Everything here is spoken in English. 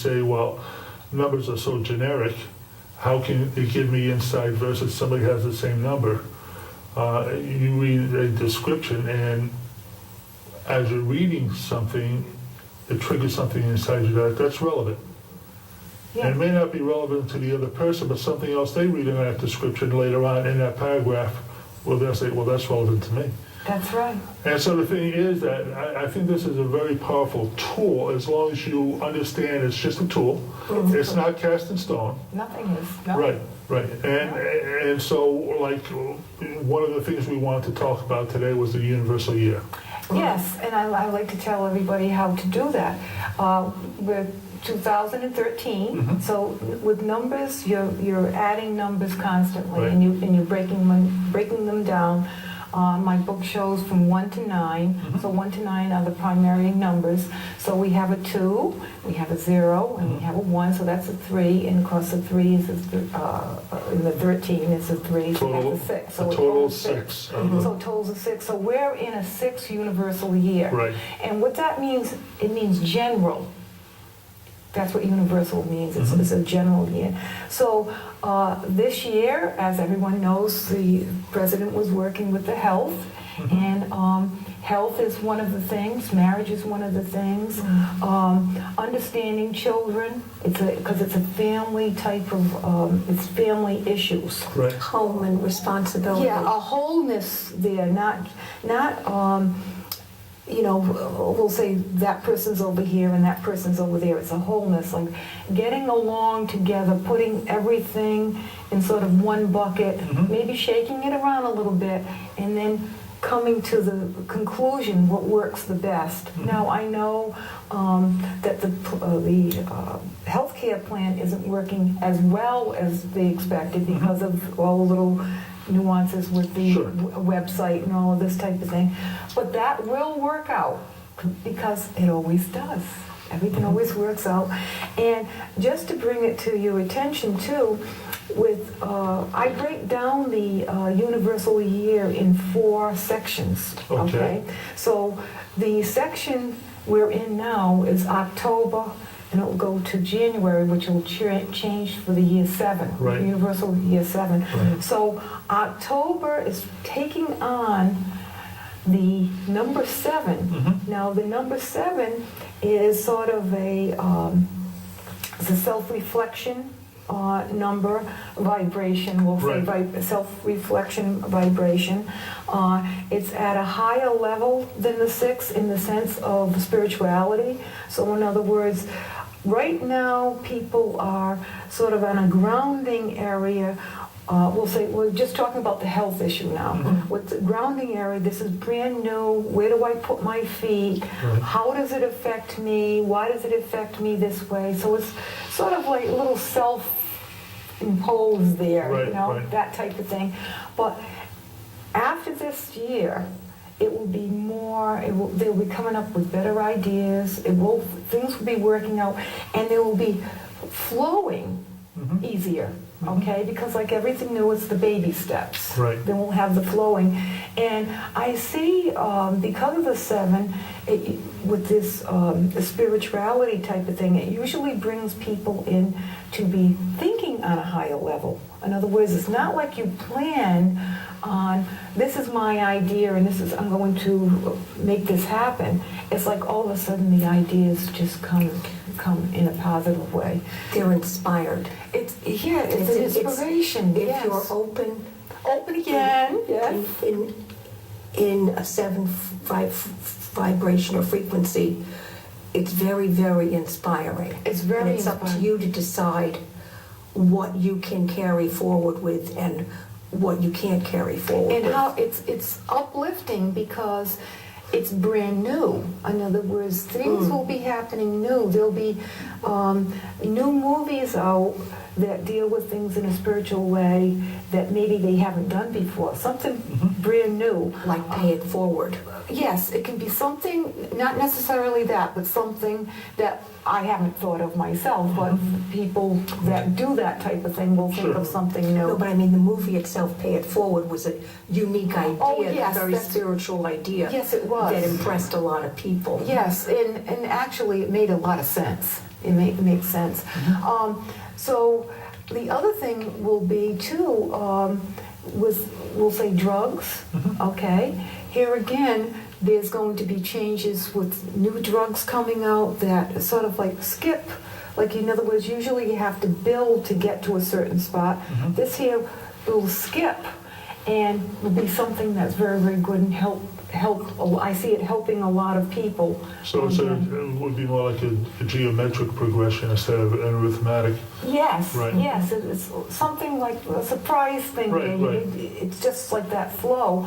say, well, numbers are so generic, how can it give me insight versus somebody has the same number? You read a description, and as you're reading something, it triggers something inside you that's relevant. Yeah. And it may not be relevant to the other person, but something else they read in that description later on in that paragraph, well, they'll say, well, that's relevant to me. That's right. And so the thing is that I think this is a very powerful tool as long as you understand it's just a tool. It's not cast in stone. Nothing is. No. Right. And so, like, one of the things we wanted to talk about today was the universal year. Yes, and I like to tell everybody how to do that. We're 2013, so with numbers, you're adding numbers constantly, Right. and you're breaking them down. My book shows from 1 to 9, so 1 to 9 are the primary numbers. So we have a 2, we have a 0, and we have a 1, so that's a 3, and of course the 3 is in the 13 is a 3, so Total, that's a 6. a So total of 6. So totals of 6. So we're in a 6 universal year. Right. And what that means, it means general. That's what universal means. It's a general year. So this year, as everyone knows, the president was working with the health, and health is one of the things. Marriage is one of the things. Understanding children, because it's a family type of it's family issues. Right. Home and responsibility. Yeah, a wholeness there, not we'll say that person's over here and that person's over there. It's a wholeness, like getting along together, putting everything in sort of one bucket, maybe shaking it around a little bit, and then coming to the conclusion what works the best. Now, I know that the healthcare plan isn't working as well as they expected because of all the little nuances with the website and all of this type of thing. But that will work out because it always does. Everything always works out. And just to bring it to your attention too, with I break down the universal year in 4 sections. Okay. So the section we're in now is October, and it'll go to January, which will change for the year 7, Right. universal year 7. Right. So October is taking on the number 7. Now the number 7 is sort of it's a self-reflection number, vibration, we'll say self-reflection vibration. It's at a higher level than the 6 in the sense of spirituality. So in other words, right now people are sort of on a grounding area. We'll say, we're just talking about the health issue now. With the grounding area, this is brand new. Where do I put my feet? How does it affect me? Why does it affect me this way? So it's sort of like a little self-imposed there, that type of thing. But after this year, it will be more, they'll be coming up with better ideas. Things will be working out, and they will be flowing easier. Okay, because like everything new, it's the baby steps. Right. Then we'll have the flowing. And I see, because of the 7, with this the spirituality type of thing, it usually brings people in to be thinking on a higher level. In other words, it's not like you plan on, this is my idea and I'm going to make this happen. It's like all of a sudden the ideas just come in a positive way. They're inspired. It's an inspiration. If you're open again, in a 7 vibration or frequency, it's very, very inspiring. It's very and it's inspiring. up to you to decide what you can carry forward with and what you can't carry forward and with. how it's uplifting because it's brand new. In other words, things will be happening new. There'll be new movies out that deal with things in a spiritual way that maybe they haven't done before. Something brand new. Like Pay It Forward. Yes, it can be something, not necessarily that, but something that I haven't thought of myself, but people that do that type of thing will think Sure. of something No, new. but I mean, the movie itself, Pay It Forward, was a unique idea, Oh, yes, a very that's- spiritual idea. Yes, it was. That impressed a lot of people. Yes, and actually, it made a lot of sense. It makes sense. So the other thing will be too, we'll say drugs, okay? Here again, there's going to be changes with new drugs coming out that sort of like skip. Like, in other words, usually you have to build to get to a certain spot. This here will skip and will be something that's very, very good and help. I see it helping a lot of people. So it would be more like a geometric progression instead of an arithmetic. Yes, Right. yes, it's something like a surprise thing. Right, right. It's just like that flow.